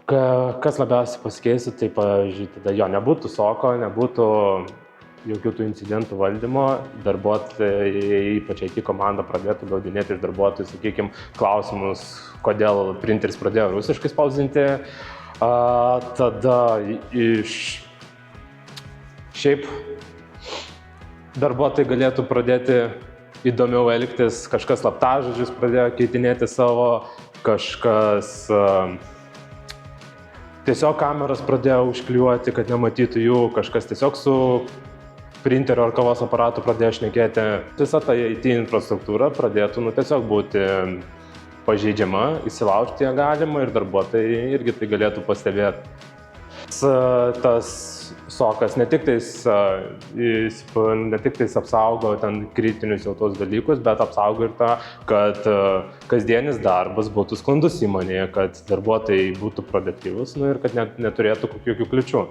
Kas labiausiai pasikeistų, tai, pavyzdžiui, tada jo nebūtų soko, nebūtų jokių tų incidentų valdymo, darbuotojai, ypač IT komanda, pradėtų gaudinėti iš darbuotojų, sakykime, klausimus, kodėl printeris pradėjo rusiškai spausdinti. Tada šiaip darbuotojai galėtų pradėti įdomiau elgtis, kažkas slaptažodžius pradėjo keitinėti savo, kažkas tiesiog kameras pradėjo užklijuoti, kad nematytų jų, kažkas tiesiog su printerio ar kavos aparatu pradėjo šnekėti. Visa ta IT infrastruktūra pradėtų tiesiog būti pažeidžiama, įsilaužti ją galima ir darbuotojai irgi tai galėtų pastebėti. Tas sokas ne tik tais apsaugo ten kritinius jau tos dalykus, bet apsaugo ir tą, kad kasdienis darbas būtų sklandus įmonėje, kad darbuotojai būtų produktyvūs ir kad neturėtų jokių kliūčių.